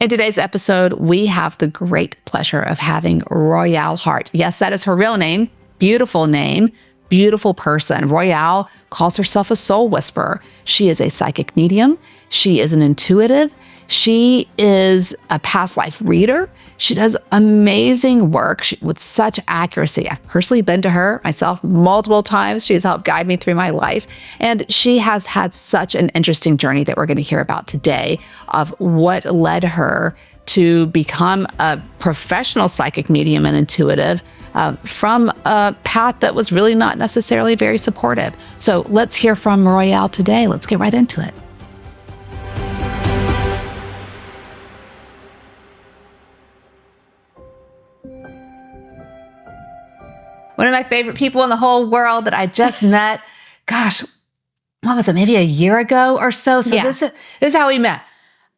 In today's episode, we have the great pleasure of having Royale Heart. Yes, that is her real name. Beautiful name, beautiful person. Royale calls herself a soul whisperer. She is a psychic medium. She is an intuitive. She is a past life reader. She does amazing work with such accuracy. I've personally been to her myself multiple times. She has helped guide me through my life. And she has had such an interesting journey that we're going to hear about today of what led her to become a professional psychic medium and intuitive from a path that was really not necessarily very supportive. So let's hear from Royale today. Let's get right into it. One of my favorite people in the whole world that I just met, gosh, what was it, maybe a year ago or so? So this is how we met.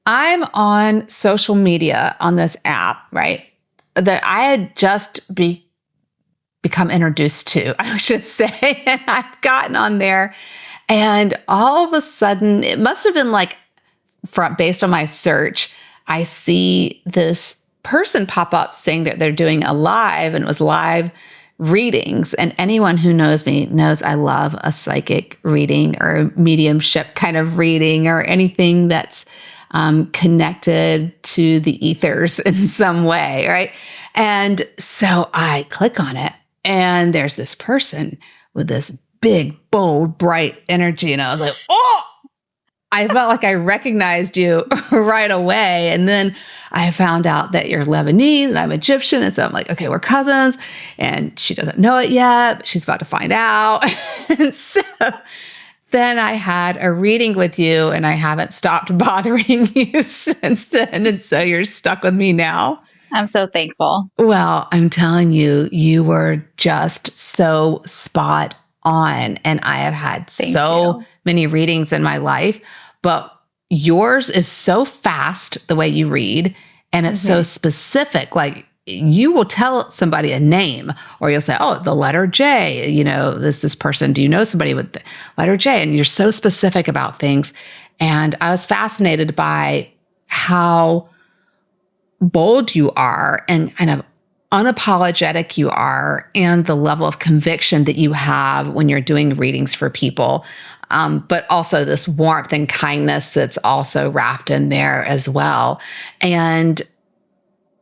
I'm on social media on this app, right, that I had just become introduced to, I should say, and I've gotten on there. And all of a sudden, it must have been like, based on my search, I see this person pop up saying that they're doing a live, and it was live readings. And anyone who knows me knows I love a psychic reading or mediumship kind of reading or anything that's connected to the ethers in some way, right? And so I click on it, and there's this person with this big, bold, bright energy. And I was like, oh! I felt like I recognized you right away. And then I found out that you're Lebanese and I'm Egyptian. And so I'm like, okay, we're cousins. And she doesn't know it yet, but she's about to find out. And so then I had a reading with you, and I haven't stopped bothering you since then. And so you're stuck with me now. I'm so thankful. Well, I'm telling you, you were just so spot on. And I have had so many readings in my life, but yours is so fast the way you read, and it's so specific. Like, you will tell somebody a name, or you'll say, oh, the letter J, this person, do you know somebody with the letter J? And you're so specific about things. And I was fascinated by how bold you are and kind of unapologetic you are, and the level of conviction that you have when you're doing readings for people. But also this warmth and kindness that's also wrapped in there as well. And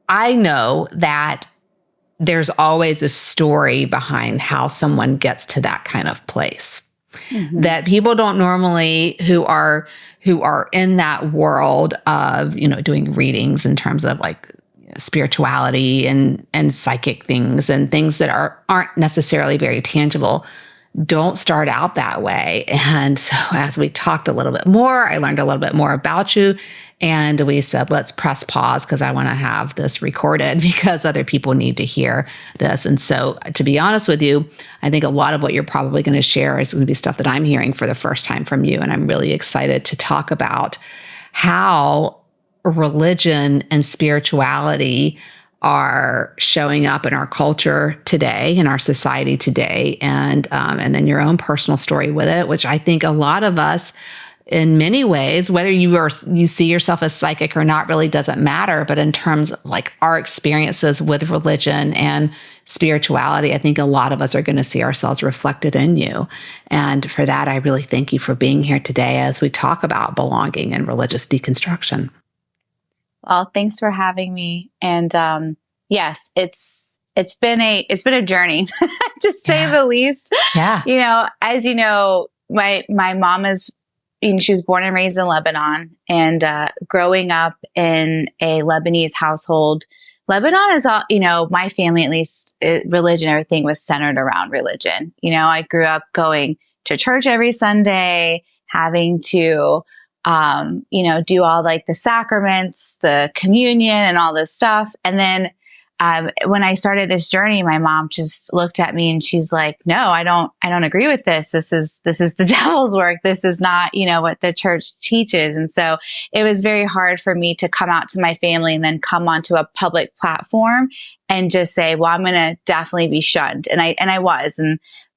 I know that there's always a story behind how someone gets to that kind of place. Mm-hmm. That people don't normally, who are in that world of, doing readings in terms of like spirituality and psychic things and things that aren't necessarily very tangible, don't start out that way. And so as we talked a little bit more, I learned a little bit more about you, and we said, let's press pause because I want to have this recorded because other people need to hear this. And so to be honest with you, I think a lot of what you're probably going to share is going to be stuff that I'm hearing for the first time from you. And I'm really excited to talk about how religion and spirituality are showing up in our culture today, in our society today, and then your own personal story with it, which I think a lot of us, in many ways, whether you see yourself as psychic or not, really doesn't matter. But in terms of like our experiences with religion and spirituality, I think a lot of us are going to see ourselves reflected in you. And for that, I really thank you for being here today as we talk about belonging and religious deconstruction. Well, thanks for having me. And yes, it's been a journey to say the least. Yeah. As you know, my mom is, she was born and raised in Lebanon, and growing up in a Lebanese household, Lebanon is all, my family, at least, religion, everything was centered around religion. I grew up going to church every Sunday, having to do all like the sacraments, the communion and all this stuff. And then when I started this journey, my mom just looked at me and she's like, no, I don't agree with this. This is the devil's work. This is not, what the church teaches. And so it was very hard for me to come out to my family and then come onto a public platform and just say, well, I'm going to definitely be shunned. And I was,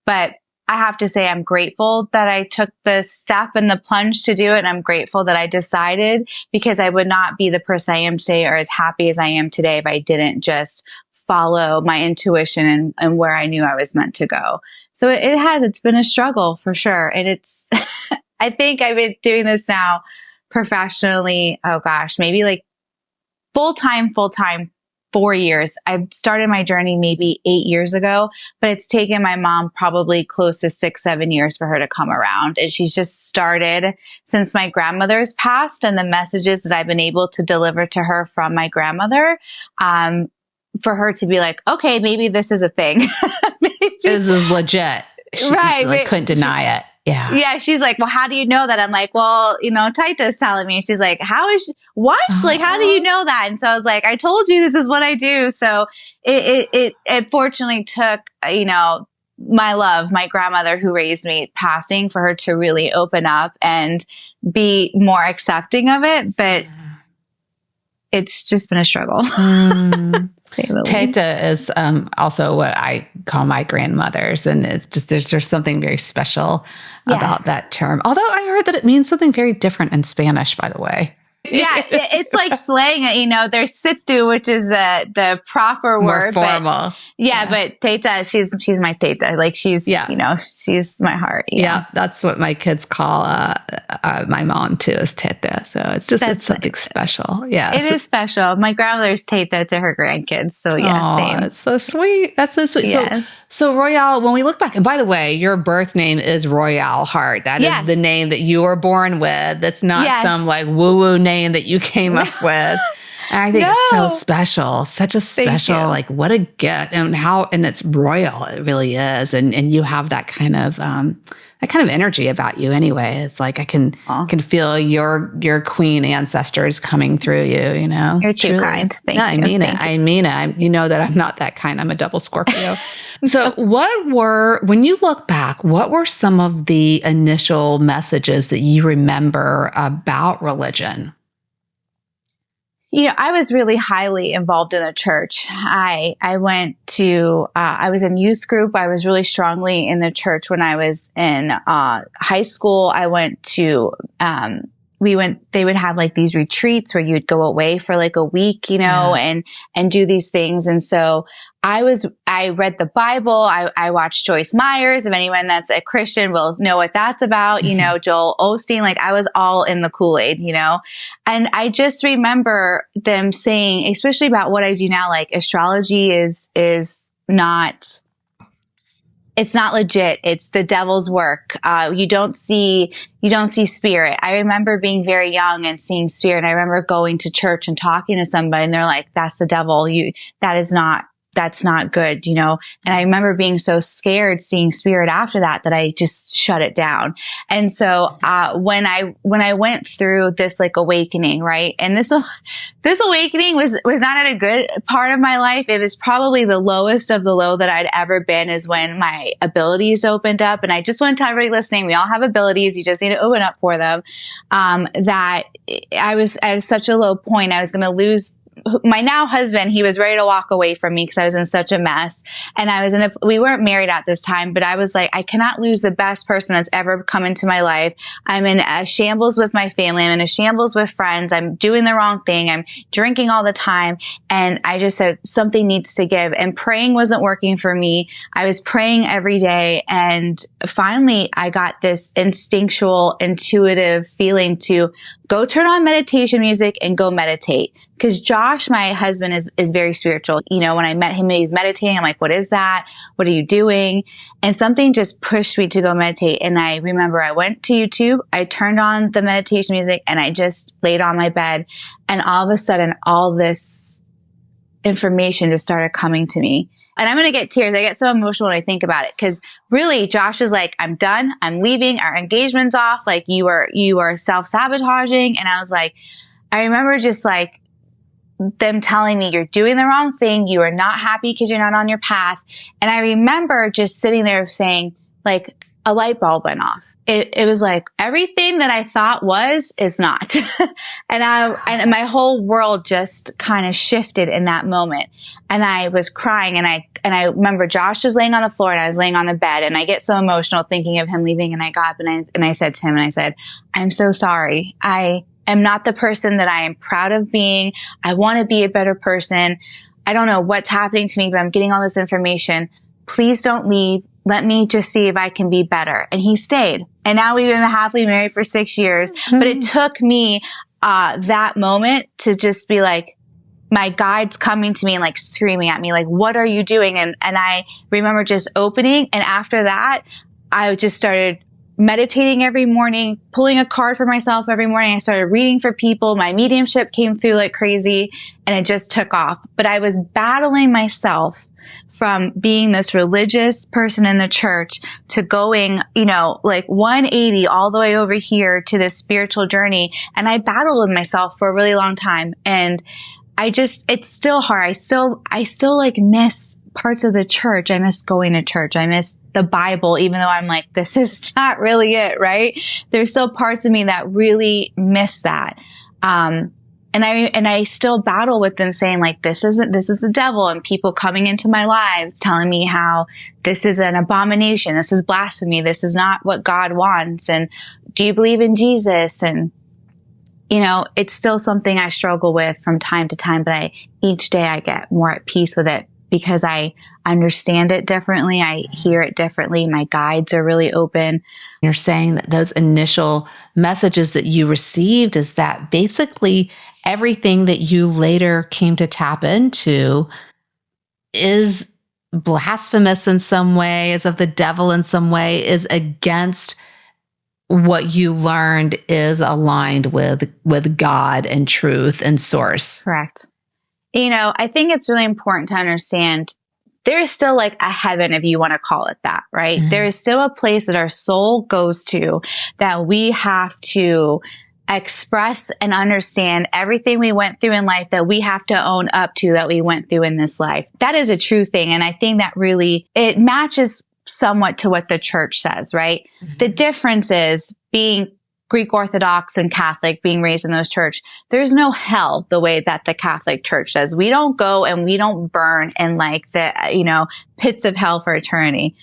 but I have to say I'm grateful that I took the step and the plunge to do it. And I'm grateful that I decided, because I would not be the person I am today or as happy as I am today if I didn't just follow my intuition and where I knew I was meant to go. So it's been a struggle for sure. And it's, I think I've been doing this now professionally. Oh gosh, maybe like full time, 4 years. I've started my journey maybe 8 years ago, but it's taken my mom probably close to 6-7 years for her to come around. And she's just started since my grandmother's passed, and the messages that I've been able to deliver to her from my grandmother, for her to be like, okay, maybe this is a thing. This is legit. She, right. Like, couldn't deny it. Yeah. Yeah. She's like, well, how do you know that? I'm like, well, Taita's telling me. She's like, what? Like, how do you know that? And so I was like, I told you this is what I do. So it fortunately took, my grandmother who raised me passing for her to really open up and be more accepting of it. But it's just been a struggle. Taita is also what I call my grandmothers. And it's just, there's something very special about that term. Although I heard that it means something very different in Spanish, by the way. Yeah, it's like slang. There's situ, which is the proper word. More formal. But Taita, she's my Taita. Like she's she's my heart. Yeah, that's what my kids call my mom too, is Taita. So it's something special. Yeah, it is special. My grandmother's Taita to her grandkids. So same. That's so sweet. That's so sweet. Yeah. So Royale, when we look back, and by the way, your birth name is Royale Heart. That is the name that you were born with. That's not some like woo-woo name that you came up with. And I think it's so special. Such a special, like what a gift, and it's royal. It really is. And you have that kind of energy about you anyway. It's like I can feel your queen ancestors coming through you, You're too kind. Thank you. I mean it. You know that I'm not that kind. I'm a double Scorpio. So when you look back, what were some of the initial messages that you remember about religion? I was really highly involved in the church. I went to, I was in youth group. I was really strongly in the church when I was in high school. I went to, they would have like these retreats where you would go away for like a week, and do these things. And so I read the Bible. I watched Joyce Meyers. If anyone that's a Christian will know what that's about, Joel Osteen, like I was all in the Kool-Aid, and I just remember them saying, especially about what I do now, like astrology is not, it's not legit. It's the devil's work. You don't see spirit. I remember being very young and seeing spirit. I remember going to church and talking to somebody and they're like, that's the devil. That's not good, And I remember being so scared seeing spirit after that I just shut it down. And so, when I went through this like awakening, right? And this awakening was not at a good part of my life. It was probably the lowest of the low that I'd ever been, is when my abilities opened up. And I just want to tell everybody listening, we all have abilities. You just need to open up for them. That I was at such a low point. I was going to lose my now husband. He was ready to walk away from me because I was in such a mess. And we weren't married at this time, but I was like, I cannot lose the best person that's ever come into my life. I'm in a shambles with my family. I'm in a shambles with friends. I'm doing the wrong thing. I'm drinking all the time. And I just said, something needs to give. And praying wasn't working for me. I was praying every day. And finally I got this instinctual, intuitive feeling to go turn on meditation music and go meditate. Because Josh, my husband, is very spiritual. When I met him, he's meditating. I'm like, what is that? What are you doing? And something just pushed me to go meditate. And I remember I went to YouTube, I turned on the meditation music, and I just laid on my bed. And all of a sudden, all this information just started coming to me. And I'm going to get tears. I get so emotional when I think about it. Because really, Josh was like, I'm done. I'm leaving. Our engagement's off. Like, you are self-sabotaging. And I was like, I remember just like, them telling me, you're doing the wrong thing. You are not happy because you're not on your path. And I remember just sitting there saying, like, a light bulb went off. It was like everything that I thought is not. and my whole world just kind of shifted in that moment. And I was crying, and and I remember Josh is laying on the floor and I was laying on the bed, and I get so emotional thinking of him leaving, and I got up and I said to him, and I said, I'm so sorry. I am not the person that I am proud of being. I want to be a better person. I don't know what's happening to me, but I'm getting all this information. Please don't leave. Let me just see if I can be better. And he stayed. And now we've been happily married for 6 years. Mm-hmm. But it took me that moment to just be like, my guide's coming to me and like screaming at me, like, what are you doing? And I remember just opening. And after that, I just started meditating every morning, pulling a card for myself every morning. I started reading for people. My mediumship came through like crazy, and it just took off. But I was battling myself from being this religious person in the church to going, like 180 all the way over here to this spiritual journey. And I battled with myself for a really long time. And it's still hard. I still like miss parts of the church. I miss going to church. I miss the Bible, even though I'm like, this is not really it, right? There's still parts of me that really miss that. And I still battle with them saying like, this is the devil, and people coming into my lives telling me how this is an abomination. This is blasphemy. This is not what God wants. And do you believe in Jesus? And, it's still something I struggle with from time to time, but each day I get more at peace with it because I understand it differently. I hear it differently. My guides are really open. You're saying that those initial messages that you received is that basically everything that you later came to tap into is blasphemous in some way, is of the devil in some way, is against what you learned is aligned with God and truth and source. Correct. I think it's really important to understand there is still like a heaven, if you want to call it that, right? Mm-hmm. There is still a place that our soul goes to that we have to express and understand everything we went through in life, that we have to own up to, that we went through in this life. That is a true thing. And I think that really, it matches somewhat to what the church says, right? Mm-hmm. The difference is being Greek Orthodox and Catholic, being raised in those church, there's no hell the way that the Catholic Church says. We don't go and we don't burn in like the, pits of hell for eternity.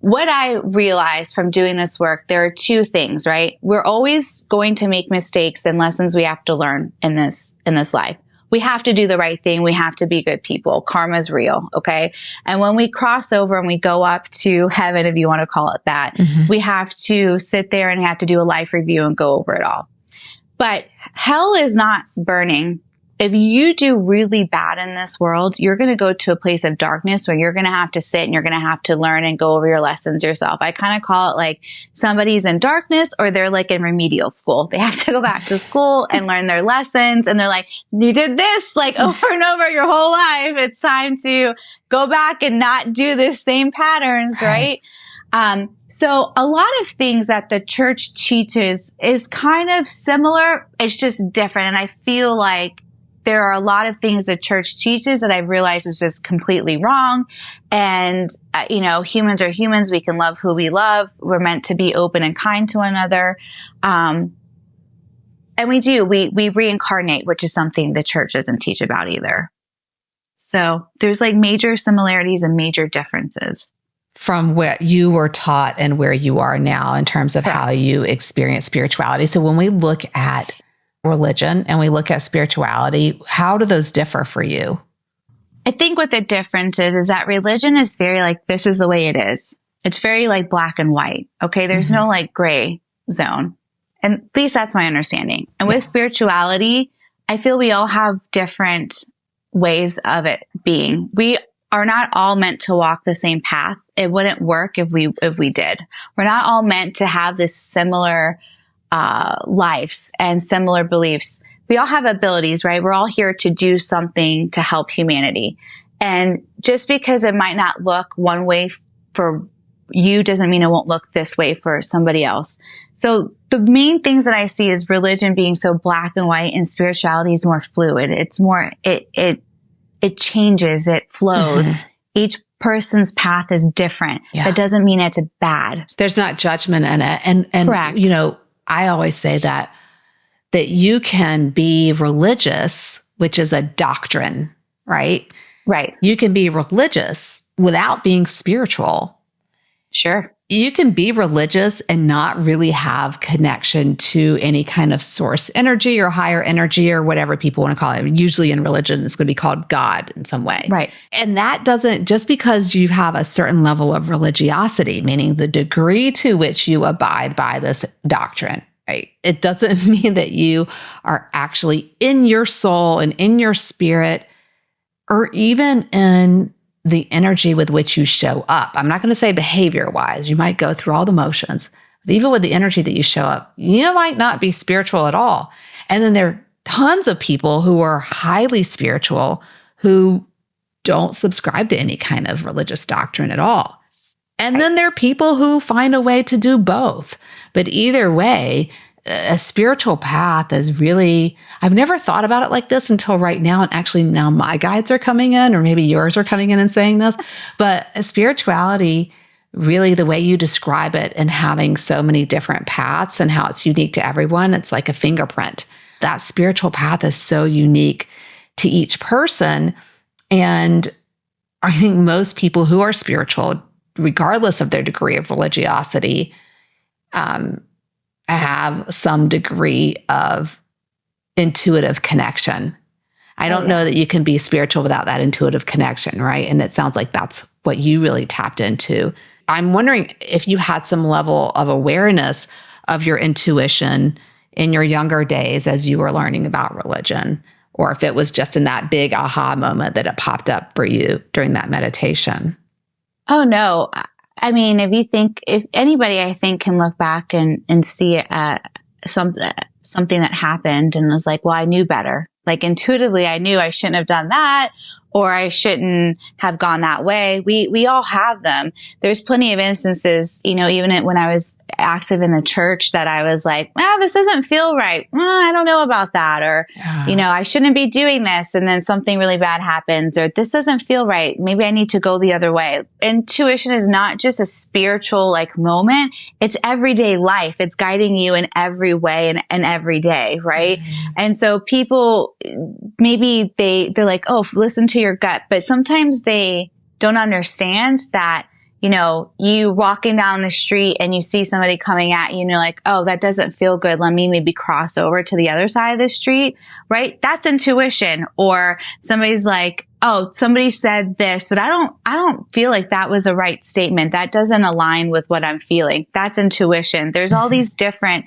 What I realized from doing this work, there are two things, right? We're always going to make mistakes and lessons we have to learn in this life. We have to do the right thing. We have to be good people. Karma's real, okay? And when we cross over and we go up to heaven, if you want to call it that, mm-hmm. we have to sit there and have to do a life review and go over it all. But hell is not burning. If you do really bad in this world, you're going to go to a place of darkness where you're going to have to sit and you're going to have to learn and go over your lessons yourself. I kind of call it like somebody's in darkness or they're like in remedial school. They have to go back to school and learn their lessons. And they're like, you did this like over and over your whole life. It's time to go back and not do the same patterns, right? So a lot of things that the church teaches is kind of similar. It's just different. And I feel like there are a lot of things the church teaches that I've realized is just completely wrong. And, humans are humans. We can love who we love. We're meant to be open and kind to one another. And we do. We reincarnate, which is something the church doesn't teach about either. So there's like major similarities and major differences. From where you were taught and where you are now in terms of Correct. How you experience spirituality. So when we look at religion and we look at spirituality, how do those differ for you? I think what the difference is that religion is very like, this is the way it is. It's very like black and white. Okay. There's no like gray zone. And at least that's my understanding. And with spirituality, I feel we all have different ways of it being. We are not all meant to walk the same path. It wouldn't work if we did. We're not all meant to have this similar lives and similar beliefs. We all have abilities, right? We're all here to do something to help humanity. And just because it might not look one way for you doesn't mean it won't look this way for somebody else. So the main things that I see is religion being so black and white and spirituality is more fluid. It's more, it changes, it flows. Mm-hmm. Each person's path is different. Yeah. That doesn't mean it's bad. There's not judgment in it. And Correct. I always say that you can be religious, which is a doctrine, right? Right. You can be religious without being spiritual. Sure. You can be religious and not really have connection to any kind of source energy or higher energy or whatever people want to call it. Usually in religion, it's going to be called God in some way. Right. And that doesn't, just because you have a certain level of religiosity, meaning the degree to which you abide by this doctrine, right? It doesn't mean that you are actually in your soul and in your spirit, or even in the energy with which you show up. I'm not going to say behavior wise. You might go through all the motions, but even with the energy that you show up, you might not be spiritual at all. And then there are tons of people who are highly spiritual who don't subscribe to any kind of religious doctrine at all. And then there are people who find a way to do both. But either way, a spiritual path is really, I've never thought about it like this until right now. And actually now my guides are coming in, or maybe yours are coming in and saying this, but a spirituality, really the way you describe it and having so many different paths and how it's unique to everyone, it's like a fingerprint. That spiritual path is so unique to each person. And I think most people who are spiritual, regardless of their degree of religiosity, have some degree of intuitive connection. I don't know that you can be spiritual without that intuitive connection, right? And it sounds like that's what you really tapped into. I'm wondering if you had some level of awareness of your intuition in your younger days as you were learning about religion, or if it was just in that big aha moment that it popped up for you during that meditation. Oh, no. I mean, if anybody, I think, can look back and see something that happened and was like, well, I knew better. Like intuitively, I knew I shouldn't have done that, or I shouldn't have gone that way. We all have them. There's plenty of instances, even when I was active in the church, that I was like, this doesn't feel right. I don't know about that. Or, I shouldn't be doing this. And then something really bad happens, or this doesn't feel right. Maybe I need to go the other way. Intuition is not just a spiritual moment. It's everyday life. It's guiding you in every way and every day. Right. Mm-hmm. And so people, maybe they're like, oh, listen to your gut. But sometimes they don't understand that, you walking down the street and you see somebody coming at you and you're like, oh, that doesn't feel good. Let me maybe cross over to the other side of the street, right? That's intuition. Or somebody's like, oh, somebody said this, but I don't feel like that was a right statement. That doesn't align with what I'm feeling. That's intuition. There's all these different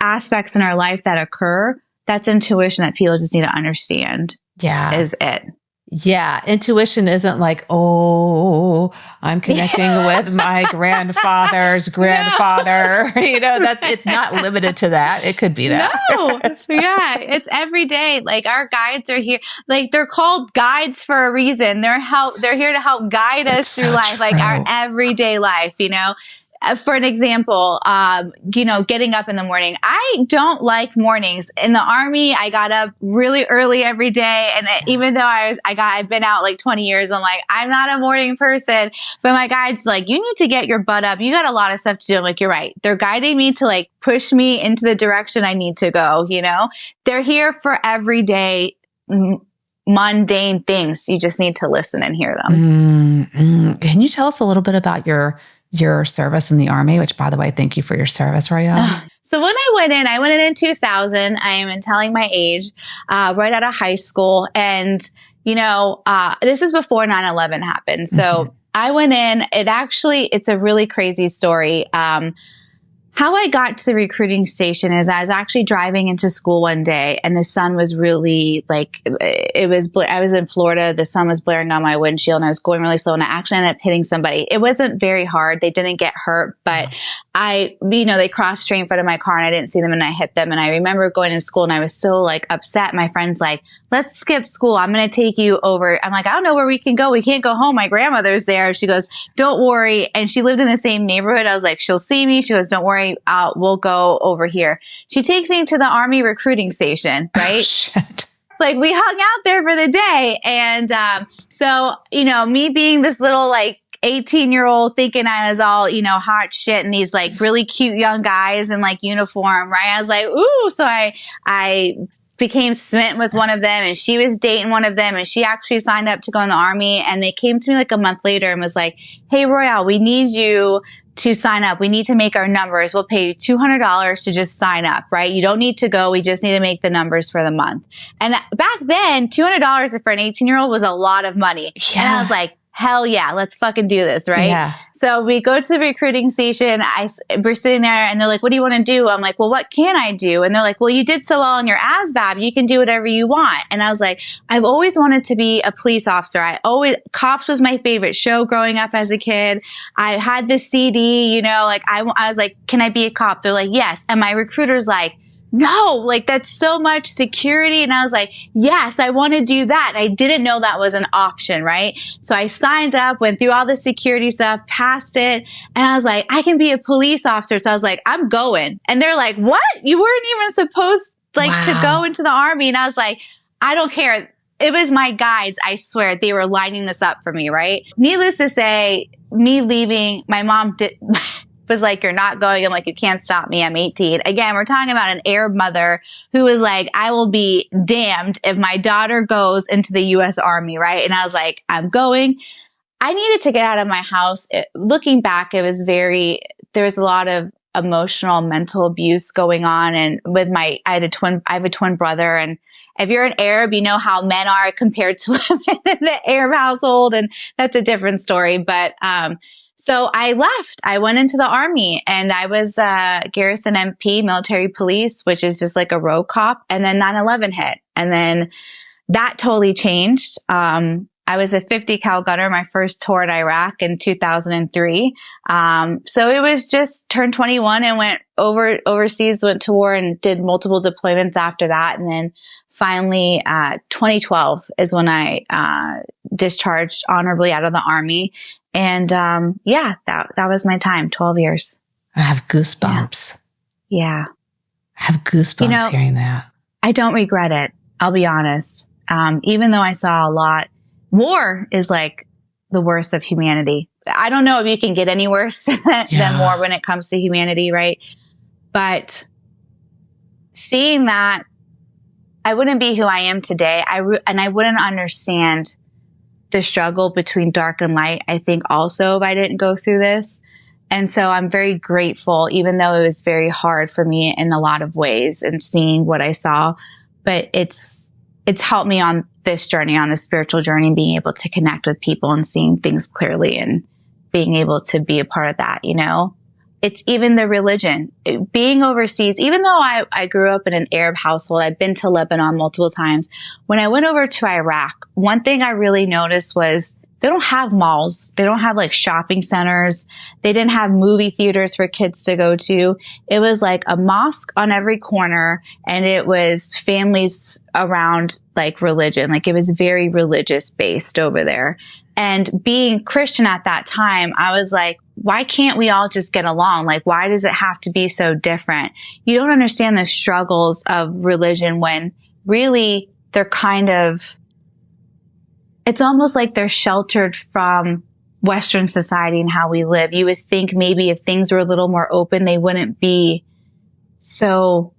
aspects in our life that occur. That's intuition that people just need to understand. Yeah. Is it? Yeah. Intuition isn't like, oh, I'm connecting with my grandfather's grandfather. That it's not limited to that. It could be that. No. Yeah. It's every day. Like our guides are here. Like they're called guides for a reason. They're here to help guide us through life, like our everyday life, For an example, getting up in the morning. I don't like mornings. In the Army, I got up really early every day. And even though I've been out like 20 years, I'm like, I'm not a morning person. But my guide's like, you need to get your butt up. You got a lot of stuff to do. I'm like, you're right. They're guiding me to push me into the direction I need to go. They're here for everyday mundane things. You just need to listen and hear them. Mm-hmm. Can you tell us a little bit about your service in the Army, which, by the way, thank you for your service, Royale. So when I went in 2000. I am telling my age, right out of high school. And, this is before 9/11 happened. So I went in, it's a really crazy story. How I got to the recruiting station is I was actually driving into school one day and the sun was really I was in Florida. The sun was blaring on my windshield and I was going really slow and I actually ended up hitting somebody. It wasn't very hard. They didn't get hurt, but they crossed straight in front of my car and I didn't see them and I hit them. And I remember going to school and I was so upset. My friend's like, let's skip school. I'm going to take you over. I'm like, I don't know where we can go. We can't go home. My grandmother's there. She goes, don't worry. And she lived in the same neighborhood. I was like, she'll see me. She goes, don't worry. We'll go over here. She takes me to the Army recruiting station, right? Oh, shit. We hung out there for the day. And, so, me being this little 18-year-old thinking I was all, hot shit and these really cute young guys in uniform, right? I was like, ooh. So I became smitten with one of them, and she was dating one of them, and she actually signed up to go in the army. And they came to me like a month later and was like, hey, Royale, we need you to sign up. We need to make our numbers. We'll pay you $200 to just sign up, right? You don't need to go. We just need to make the numbers for the month. And back then, $200 for an 18-year-old was a lot of money. Yeah. And I was like, hell yeah, let's fucking do this, right? Yeah. So we go to the recruiting station. We're sitting there and they're like, what do you want to do? I'm like, well, what can I do? And they're like, well, you did so well on your ASVAB. You can do whatever you want. And I was like, I've always wanted to be a police officer. Cops was my favorite show growing up as a kid. I had this CD, you know, like I was like, can I be a cop? They're like, yes. And my recruiter's like, no, like that's so much security. And I was like, yes, I want to do that. I didn't know that was an option, right? So I signed up, went through all the security stuff, passed it. And I was like, I can be a police officer. So I was like, I'm going. And they're like, what? You weren't even supposed to go into the army. And I was like, I don't care. It was my guides. I swear they were lining this up for me, right? Needless to say, me leaving, my mom was like, you're not going. I'm like, you can't stop me. I'm 18. Again, we're talking about an Arab mother who was like, I will be damned if my daughter goes into the U.S. Army, right? And I was like, I'm going. I needed to get out of my house. Looking back, there was a lot of emotional, mental abuse going on. And I have a twin brother. And if you're an Arab, you know how men are compared to women in the Arab household. And that's a different story. But, so I left. I went into the army and I was Garrison MP, military police, which is just like a row cop. And then 9/11 hit. And then that totally changed. I was a 50 cal gunner, my first tour in Iraq in 2003. So it was just turned 21 and went overseas, went to war and did multiple deployments after that. And then finally, 2012 is when I discharged honorably out of the army. And that was my time, 12 years. I have goosebumps. Yeah. I have goosebumps hearing that. I don't regret it. I'll be honest. Even though I saw a lot, war is like the worst of humanity. I don't know if you can get any worse than war when it comes to humanity, right? But seeing that, I wouldn't be who I am today. And I wouldn't understand the struggle between dark and light, I think also if I didn't go through this. And so I'm very grateful, even though it was very hard for me in a lot of ways and seeing what I saw, but it's helped me on this journey, on the spiritual journey, being able to connect with people and seeing things clearly and being able to be a part of that, you know? It's even the religion. Being overseas, even though I grew up in an Arab household, I've been to Lebanon multiple times. When I went over to Iraq, one thing I really noticed was they don't have malls. They don't have like shopping centers. They didn't have movie theaters for kids to go to. It was like a mosque on every corner, and it was families around like religion. Like it was very religious based over there. And being Christian at that time, I was like, why can't we all just get along? Like, why does it have to be so different? You don't understand the struggles of religion when really they're kind of, it's almost like they're sheltered from Western society and how we live. You would think maybe if things were a little more open, they wouldn't be so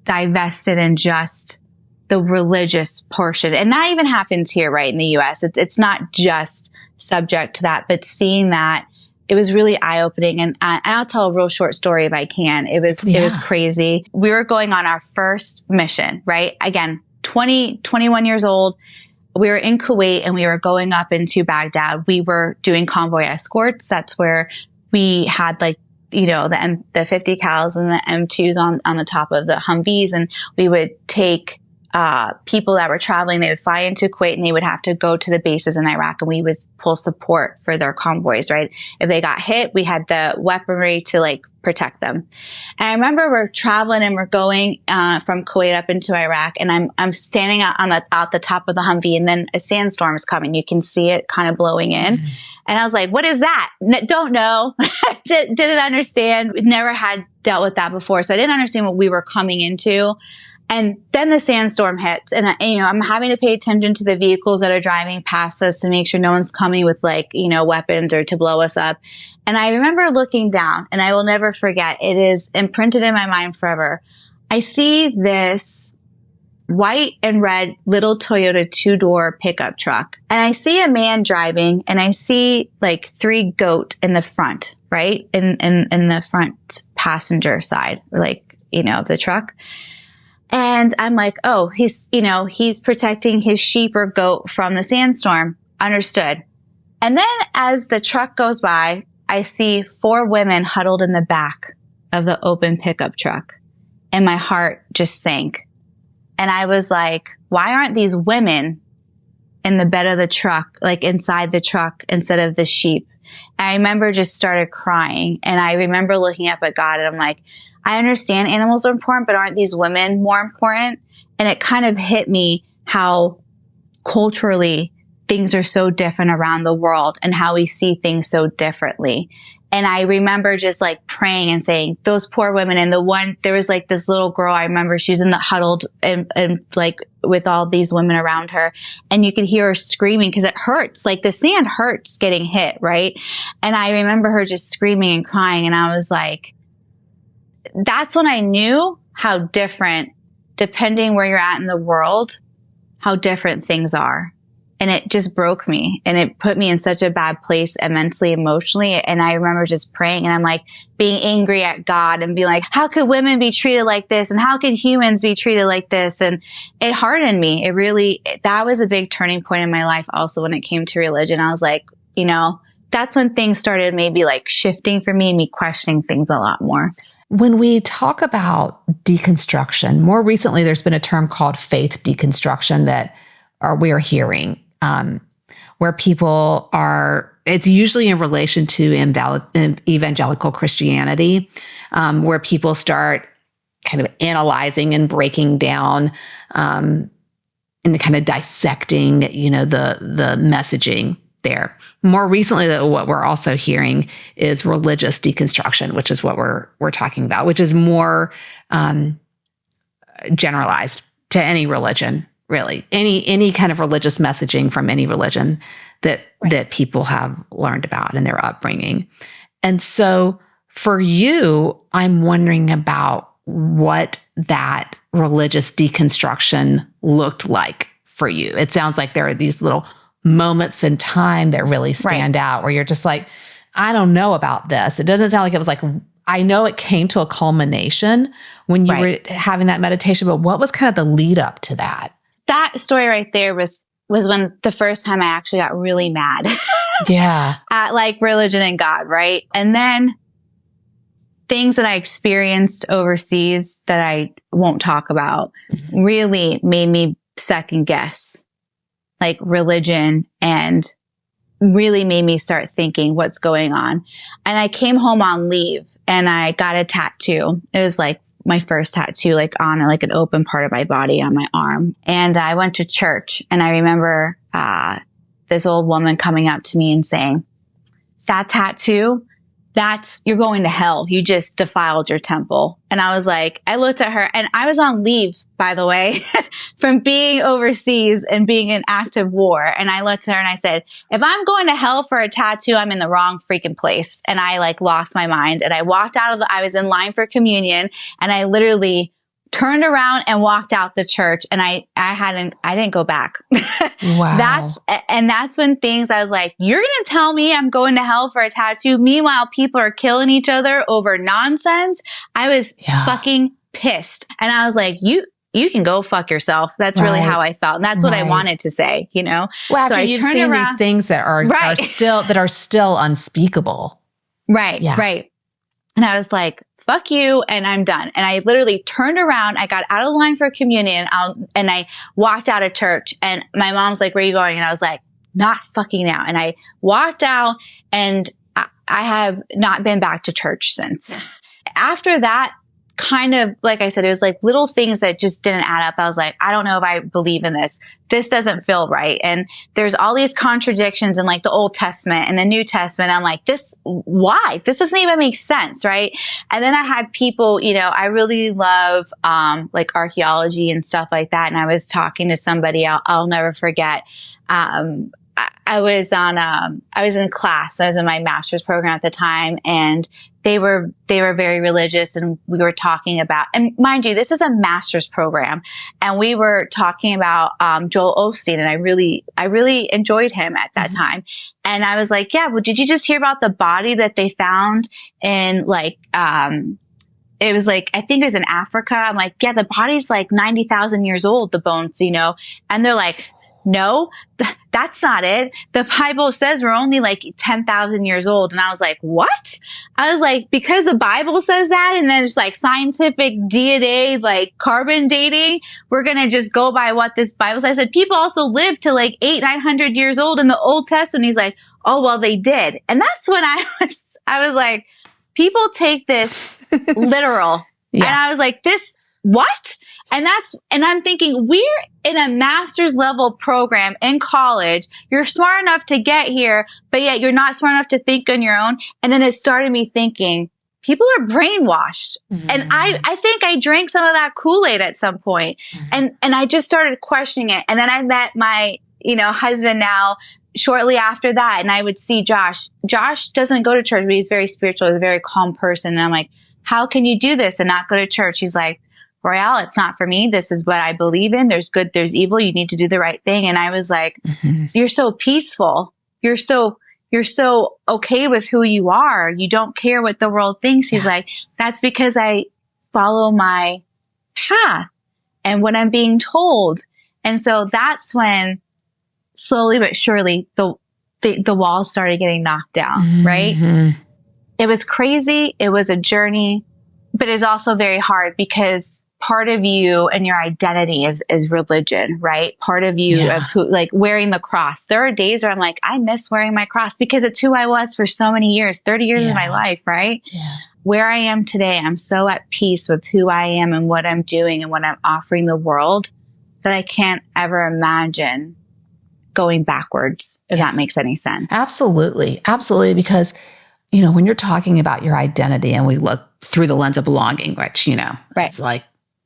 divested in just the religious portion. And that even happens here, right, in the US. It's not just subject to that, but seeing that, it was really eye-opening. And I'll tell a real short story if I can. It was crazy. We were going on our first mission, right? Again, 21 years old. We were in Kuwait and we were going up into Baghdad. We were doing convoy escorts. That's where we had like, you know, the 50 cals and the M2s on the top of the Humvees. And we would take people that were traveling. They would fly into Kuwait and they would have to go to the bases in Iraq, and we would pull support for their convoys, right? If they got hit, we had the weaponry to like protect them. And I remember we're traveling and we're going from Kuwait up into Iraq, and I'm standing out the top of the Humvee, and then a sandstorm is coming. You can see it kind of blowing in. Mm-hmm. And I was like, what is that? Don't know. Didn't understand. Never had dealt with that before. So I didn't understand what we were coming into. And then the sandstorm hits, and I'm having to pay attention to the vehicles that are driving past us to make sure no one's coming with like, weapons or to blow us up. And I remember looking down, and I will never forget. It is imprinted in my mind forever. I see this white and red little Toyota 2-door pickup truck. And I see a man driving, and I see like 3 goat in the front, right? In the front passenger side, like, of the truck. And I'm like, oh, he's protecting his sheep or goat from the sandstorm. Understood. And then as the truck goes by, I see 4 women huddled in the back of the open pickup truck. And my heart just sank. And I was like, why aren't these women in the bed of the truck, like inside the truck instead of the sheep? And I remember just started crying. And I remember looking up at God, and I'm like, I understand animals are important, but aren't these women more important? And it kind of hit me how culturally things are so different around the world and how we see things so differently. And I remember just like praying and saying, those poor women. And there was like this little girl, I remember she was in the huddled and like with all these women around her. And you could hear her screaming because it hurts. Like the sand hurts getting hit, right? And I remember her just screaming and crying. And I was like, that's when I knew how different, depending where you're at in the world, how different things are. And it just broke me, and it put me in such a bad place mentally, emotionally. And I remember just praying, and I'm like being angry at God and being like, how could women be treated like this? And how could humans be treated like this? And it hardened me. That was a big turning point in my life also when it came to religion. I was like, that's when things started maybe like shifting for me and me questioning things a lot more. When we talk about deconstruction, more recently, there's been a term called faith deconstruction that we are hearing. Where people it's usually in relation to evangelical Christianity, where people start kind of analyzing and breaking down and kind of dissecting, the messaging there. More recently, though, what we're also hearing is religious deconstruction, which is what we're talking about, which is more generalized to any religion. Really, any kind of religious messaging from any religion that people have learned about in their upbringing. And so for you, I'm wondering about what that religious deconstruction looked like for you. It sounds like there are these little moments in time that really stand out where you're just like, I don't know about this. It doesn't sound like it was like, I know it came to a culmination when you were having that meditation, but what was kind of the lead up to that? That story right there was when the first time I actually got really mad. Yeah. At like religion and God, right? And then things that I experienced overseas that I won't talk about really made me second guess like religion, and really made me start thinking what's going on. And I came home on leave, and I got a tattoo. It was like my first tattoo, like on like an open part of my body on my arm. And I went to church, and I remember this old woman coming up to me and saying, that tattoo, you're going to hell. You just defiled your temple. And I was like, I looked at her, and I was on leave, by the way, from being overseas and being in active war. And I looked at her and I said, if I'm going to hell for a tattoo, I'm in the wrong freaking place. And I like lost my mind, and I walked I was in line for communion, and I literally turned around and walked out the church, and I didn't go back. Wow. That's when I was like, you're going to tell me I'm going to hell for a tattoo? Meanwhile, people are killing each other over nonsense. I was fucking pissed. And I was like, you can go fuck yourself. That's really how I felt. And that's what I wanted to say, Well, after you've seen these things that are still unspeakable. Right. Yeah. Right. And I was like, fuck you, and I'm done. And I literally turned around, I got out of the line for communion, and I walked out of church, and my mom's like, where are you going? And I was like, not fucking now. And I walked out, and I have not been back to church since. After that, kind of, like I said, it was like little things that just didn't add up. I was like, I don't know if I believe in this. This doesn't feel right. And there's all these contradictions in like the Old Testament and the New Testament. I'm like, why? This doesn't even make sense, right? And then I had people, I really love like archaeology and stuff like that. And I was talking to somebody I'll never forget. I was in class. I was in my master's program at the time, and they were very religious, and we were talking about, and mind you, this is a master's program, and we were talking about Joel Osteen, and I really enjoyed him at that time. And I was like, yeah, well, did you just hear about the body that they found in like it was like, I think it was in Africa. I'm like, yeah, the body's like 90,000 years old, the bones, and they're like, no, that's not it. The Bible says we're only like 10,000 years old. And I was like, what? I was like, because the Bible says that, and then it's like scientific DNA, like carbon dating, we're going to just go by what this Bible says. I said, people also live to like 900 years old in the Old Testament. He's like, oh, well, they did. And that's when I was like, people take this literal. Yeah. And I was like, what? And I'm thinking, we're in a master's level program in college. You're smart enough to get here, but yet you're not smart enough to think on your own. And then it started me thinking, people are brainwashed. And I think I drank some of that Kool-Aid at some point. And I just started questioning it. And then I met my, husband now shortly after that. And I would see Josh. Josh doesn't go to church, but he's very spiritual. He's a very calm person. And I'm like, how can you do this and not go to church? He's like, Royale, it's not for me. This is what I believe in. There's good, there's evil. You need to do the right thing. And I was like, you're so peaceful. You're so okay with who you are. You don't care what the world thinks. He's like, that's because I follow my path and what I'm being told. And so that's when slowly but surely the walls started getting knocked down, right? It was crazy. It was a journey, but it's also very hard because part of you and your identity is religion, right? Part of you of who, like wearing the cross. There are days where I'm like, I miss wearing my cross because it's who I was for so many years, 30 years of my life, right? Yeah. Where I am today, I'm so at peace with who I am and what I'm doing and what I'm offering the world that I can't ever imagine going backwards, if that makes any sense. Absolutely. Absolutely. Because, when you're talking about your identity and we look through the lens of belonging, which, it's like,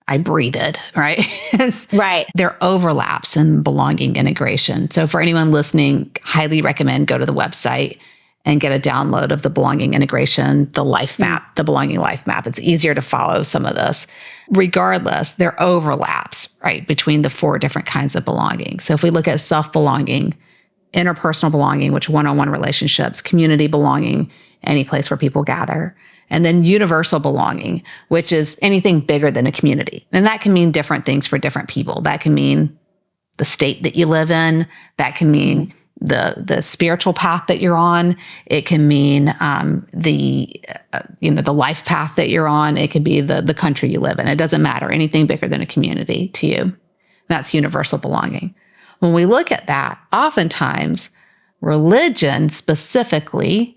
I breathe it, right? Right. There are overlaps in belonging integration. So for anyone listening, highly recommend go to the website and get a download of the belonging integration, the life map, the belonging life map. It's easier to follow some of this. Regardless, there are overlaps, right, between the 4 different kinds of belonging. So if we look at self-belonging, interpersonal belonging, which one-on-one relationships, community belonging, any place where people gather, and then universal belonging, which is anything bigger than a community. And that can mean different things for different people. That can mean the state that you live in. That can mean the spiritual path that you're on. It can mean the life path that you're on. It could be the country you live in. It doesn't matter. Anything bigger than a community to you. That's universal belonging. When we look at that, oftentimes religion specifically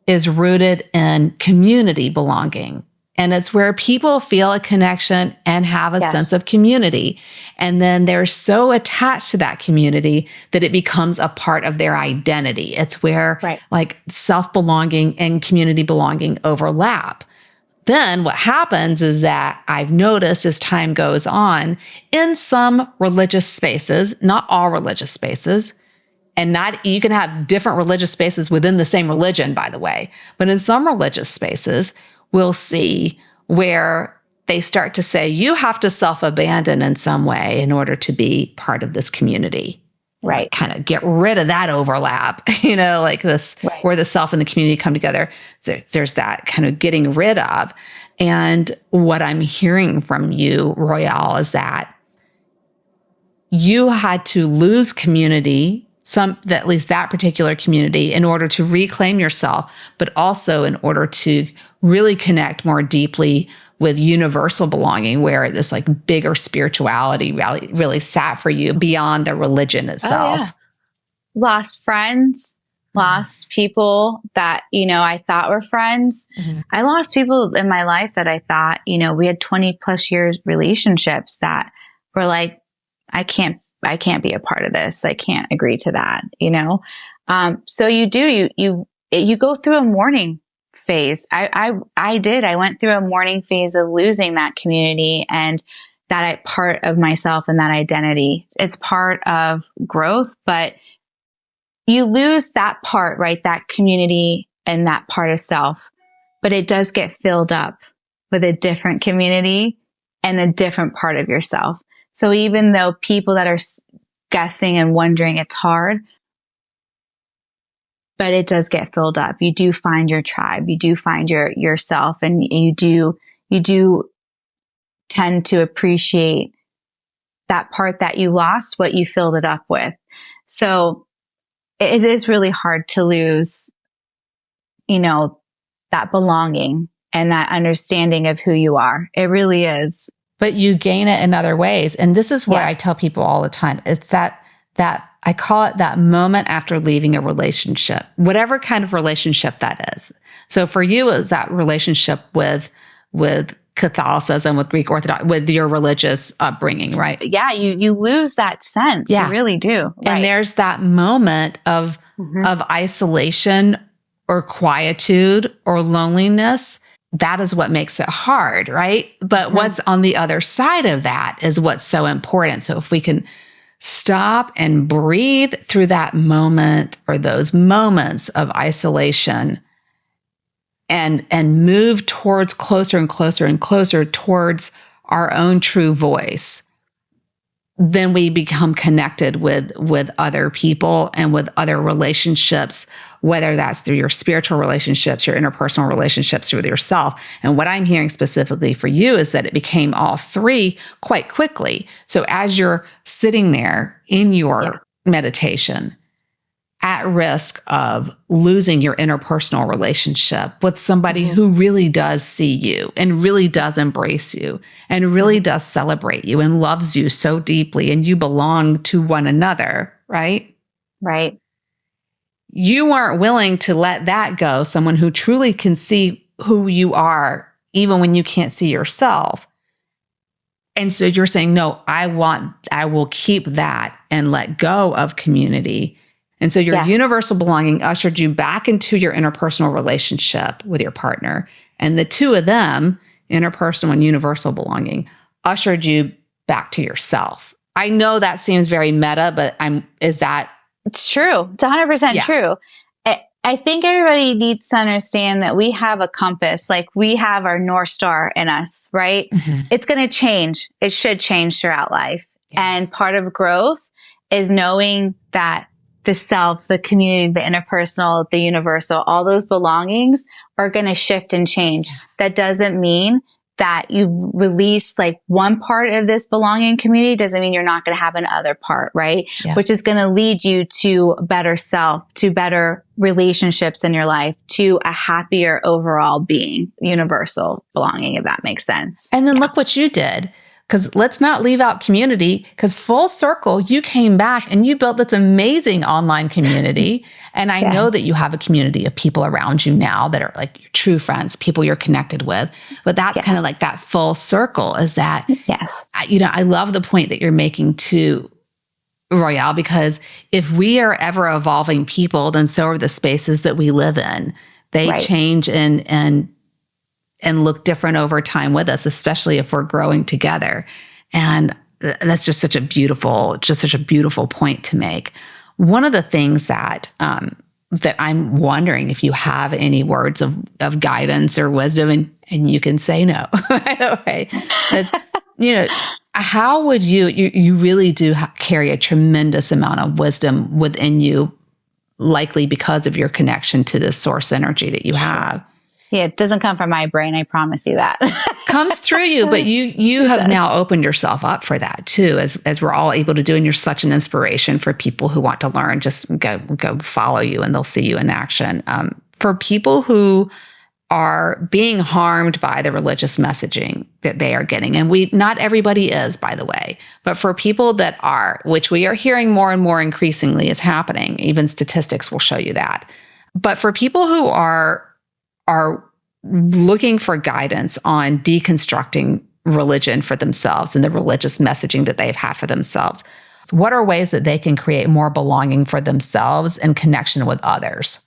is rooted in community belonging. And it's where people feel a connection and have a sense of community. And then they're so attached to that community that it becomes a part of their identity. It's where like self-belonging and community belonging overlap. Then what happens is that I've noticed as time goes on in some religious spaces, not all religious spaces, and you can have different religious spaces within the same religion, by the way. But in some religious spaces, we'll see where they start to say, you have to self-abandon in some way in order to be part of this community. Right. Kind of get rid of that overlap, like this, where the self and the community come together. So there's that kind of getting rid of. And what I'm hearing from you, Royale, is that you had to lose community, at least that particular community, in order to reclaim yourself, but also in order to really connect more deeply with universal belonging, where this like bigger spirituality really sat for you beyond the religion itself. Lost friends, lost people that, I thought were friends. I lost people in my life that I thought, we had 20 plus years relationships that were like, I can't be a part of this. I can't agree to that, So you go through a mourning phase. I did. I went through a mourning phase of losing that community and that part of myself and that identity. It's part of growth, but you lose that part, right? That community and that part of self, but it does get filled up with a different community and a different part of yourself. So even though people that are guessing and wondering, it's hard, but it does get filled up. You do find your tribe. You do find yourself, and you do tend to appreciate that part that you lost, what you filled it up with. So it is really hard to lose, that belonging and that understanding of who you are. It really is. But you gain it in other ways. And this is what I tell people all the time. It's that I call it that moment after leaving a relationship, whatever kind of relationship that is. So for you, it was that relationship with Catholicism, with Greek Orthodox, with your religious upbringing, right? Yeah, you lose that sense. Yeah. You really do. Right. And there's that moment of isolation or quietude or loneliness. That is what makes it hard, right? But what's on the other side of that is what's so important. So if we can stop and breathe through that moment or those moments of isolation and move towards closer and closer and closer towards our own true voice, then we become connected with other people and with other relationships, whether that's through your spiritual relationships, your interpersonal relationships with yourself. And what I'm hearing specifically for you is that it became all three quite quickly. So as you're sitting there in your meditation, at risk of losing your interpersonal relationship with somebody who really does see you and really does embrace you and really does celebrate you and loves you so deeply, and you belong to one another, right? Right. You aren't willing to let that go, someone who truly can see who you are, even when you can't see yourself. And so you're saying, no, I will keep that and let go of community. And so your universal belonging ushered you back into your interpersonal relationship with your partner. And the two of them, interpersonal and universal belonging, ushered you back to yourself. I know that seems very meta, but it's true. It's 100% true. I think everybody needs to understand that we have a compass, like we have our North Star in us, right? It's going to change. It should change throughout life. And part of growth is knowing that the self, the community, the interpersonal, the universal, all those belongings are going to shift and change. That doesn't mean that you release like one part of this belonging community. Doesn't mean you're not going to have another part, right? Yeah. Which is going to lead you to better self, to better relationships in your life, to a happier overall being, universal belonging, if that makes sense. And then look what you did. Because let's not leave out community, because full circle, you came back and you built this amazing online community. And I know that you have a community of people around you now that are like your true friends, people you're connected with. But that's kind of like that full circle is that, I love the point that you're making to Royale, because if we are ever evolving people, then so are the spaces that we live in. They change and look different over time with us, especially if we're growing together. And that's just such a beautiful point to make. One of the things that I'm wondering if you have any words of guidance or wisdom, and you can say no, by the way, is, how would you really do carry a tremendous amount of wisdom within you, likely because of your connection to this source energy that you have. Yeah, it doesn't come from my brain. I promise you that. Comes through you, but you have now opened yourself up for that too, as we're all able to do. And you're such an inspiration for people who want to learn. Just go follow you, and they'll see you in action. For people who are being harmed by the religious messaging that they are getting, and not everybody is, by the way, but for people that are, which we are hearing more and more increasingly is happening. Even statistics will show you that. But for people who are looking for guidance on deconstructing religion for themselves and the religious messaging that they've had for themselves, what are ways that they can create more belonging for themselves and connection with others?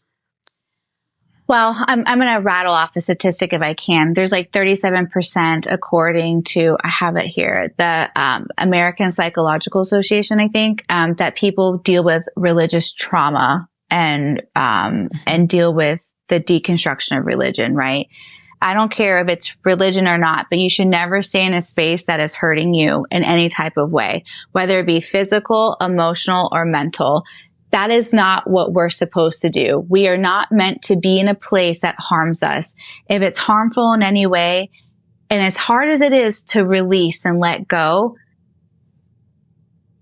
Well, I'm going to rattle off a statistic if I can. There's like 37% according to, I have it here, the American Psychological Association, I think, that people deal with religious trauma and deal with the deconstruction of religion, right? I don't care if it's religion or not, but you should never stay in a space that is hurting you in any type of way, whether it be physical, emotional, or mental. That is not what we're supposed to do. We are not meant to be in a place that harms us. If it's harmful in any way, and as hard as it is to release and let go,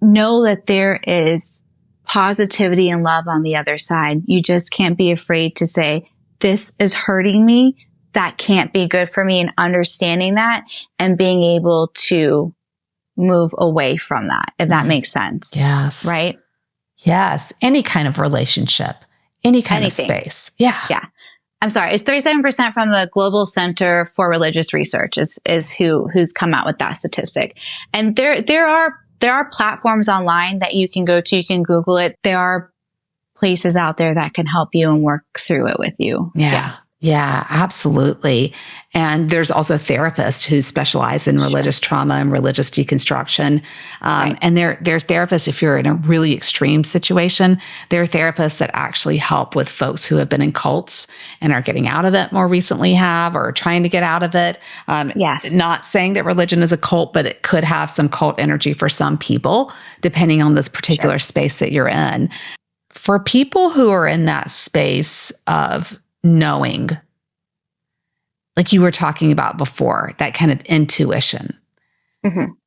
know that there is positivity and love on the other side. You just can't be afraid to say, this is hurting me. That can't be good for me, and understanding that and being able to move away from that, if that makes sense. Yes. Right? Yes. Any kind of relationship, any kind of space. Yeah. Yeah. I'm sorry. It's 37% from the Global Center for Religious Research is who's come out with that statistic. And there are platforms online that you can go to. You can Google it. There are places out there that can help you and work through it with you. Yeah. Yes. Yeah, absolutely. And there's also therapists who specialize in religious trauma and religious deconstruction. And they're therapists, if you're in a really extreme situation, they're therapists that actually help with folks who have been in cults and are getting out of it more recently or trying to get out of it. Yes. Not saying that religion is a cult, but it could have some cult energy for some people, depending on this particular space that you're in. For people who are in that space of knowing, like you were talking about before, that kind of intuition,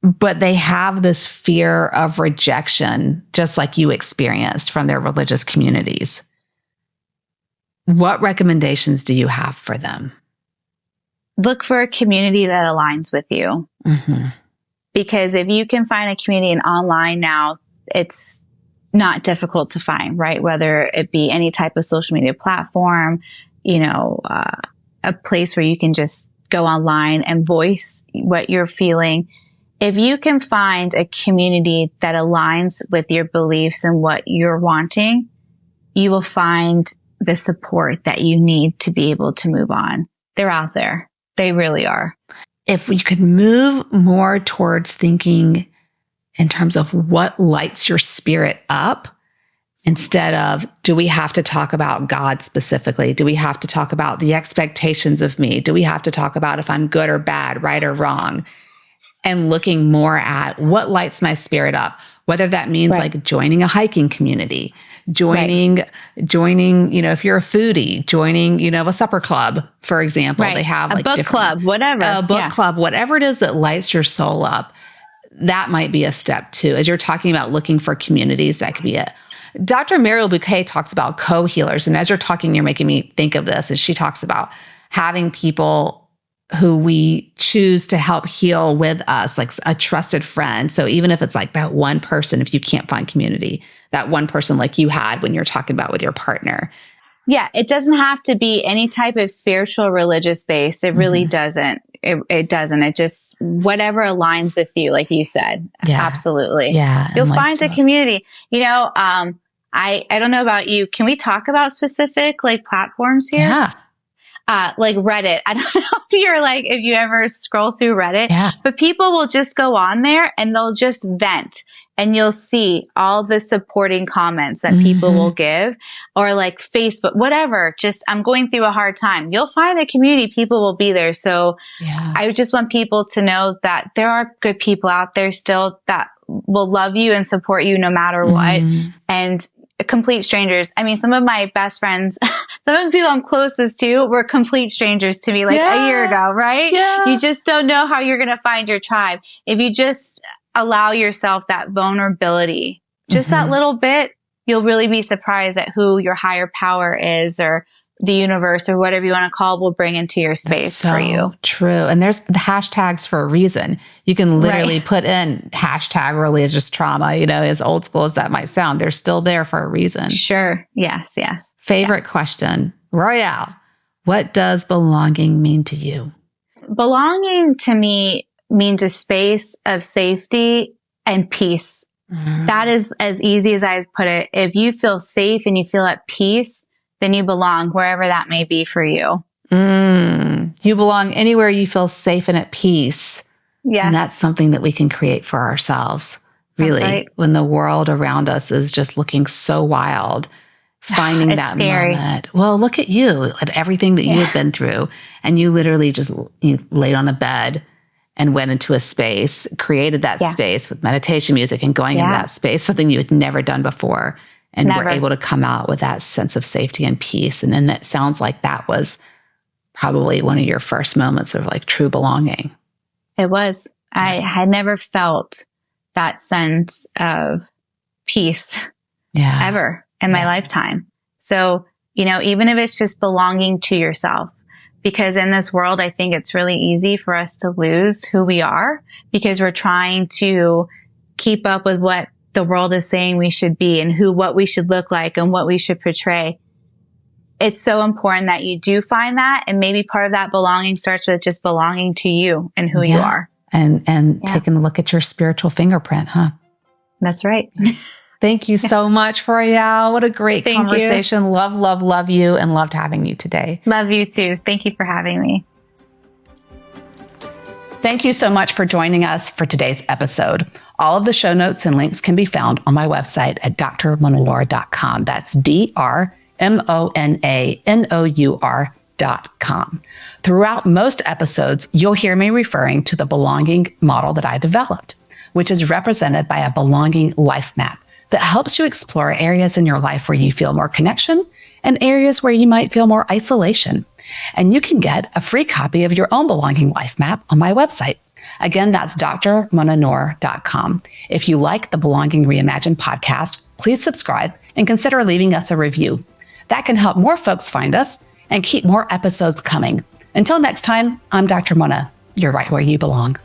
but they have this fear of rejection, just like you experienced from their religious communities, what recommendations do you have for them? Look for a community that aligns with you. Because if you can find a community and online now, it's not difficult to find, right? Whether it be any type of social media platform, a place where you can just go online and voice what you're feeling. If you can find a community that aligns with your beliefs and what you're wanting, you will find the support that you need to be able to move on. They're out there. They really are. If we could move more towards thinking in terms of what lights your spirit up, instead of, do we have to talk about God specifically? Do we have to talk about the expectations of me? Do we have to talk about if I'm good or bad, right or wrong? And looking more at what lights my spirit up, whether that means like joining a hiking community, joining, if you're a foodie, joining, a supper club, for example. They have a book club, whatever. A book club, whatever it is that lights your soul up. That might be a step too. As you're talking about looking for communities, that could be it. Dr. Mariel Bouquet talks about co-healers. And as you're talking, you're making me think of this, as she talks about having people who we choose to help heal with us, like a trusted friend. So even if it's like that one person, if you can't find community, that one person like you had when you're talking about with your partner. Yeah, it doesn't have to be any type of spiritual religious base. It really doesn't. It doesn't. It just, whatever aligns with you, like you said. Yeah. Absolutely. Yeah. You'll find a community. I don't know about you. Can we talk about specific like platforms here? Yeah. Like Reddit. I don't know if you ever scroll through Reddit, but people will just go on there and they'll just vent, and you'll see all the supporting comments that people will give, or like Facebook, whatever. Just, I'm going through a hard time. You'll find a community, people will be there. So I just want people to know that there are good people out there still that will love you and support you no matter what. And complete strangers. I mean, some of my best friends, some of the people I'm closest to were complete strangers to me like a year ago, right? Yeah. You just don't know how you're going to find your tribe. If you just allow yourself that vulnerability, just that little bit, you'll really be surprised at who your higher power is, or the universe, or whatever you want to call it, will bring into your space for you. True. And there's the hashtags for a reason. You can literally put in hashtag religious trauma, as old school as that might sound. They're still there for a reason. Sure. Yes. Favorite question, Royale, what does belonging mean to you? Belonging to me means a space of safety and peace. That is as easy as I put it. If you feel safe and you feel at peace, then you belong wherever that may be for you. You belong anywhere you feel safe and at peace. Yes. And that's something that we can create for ourselves, really, when the world around us is just looking so wild. finding It's that scary. moment. Well, look at you, at everything that you have been through. And you literally just laid on a bed and went into a space, created that space with meditation music and going into that space, something you had never done before. And were able to come out with that sense of safety and peace. And then that sounds like that was probably one of your first moments of like true belonging. It was. I had never felt that sense of peace ever in my lifetime. So, even if it's just belonging to yourself, because in this world, I think it's really easy for us to lose who we are because we're trying to keep up with what the world is saying we should be and what we should look like and what we should portray. It's so important that you do find that. And maybe part of that belonging starts with just belonging to you and who you are. And taking a look at your spiritual fingerprint, huh? That's right. Thank you so much, Royale. What a great conversation. Love, love, love you, and loved having you today. Love you too. Thank you for having me. Thank you so much for joining us for today's episode. All of the show notes and links can be found on my website at drmonanour.com. That's drmonanour.com. Throughout most episodes, you'll hear me referring to the belonging model that I developed, which is represented by a belonging life map that helps you explore areas in your life where you feel more connection and areas where you might feel more isolation. And you can get a free copy of your own belonging life map on my website. Again, that's drmonanour.com. If you like the Belonging Reimagined podcast, please subscribe and consider leaving us a review. That can help more folks find us and keep more episodes coming. Until next time, I'm Dr. Mona. You're right where you belong.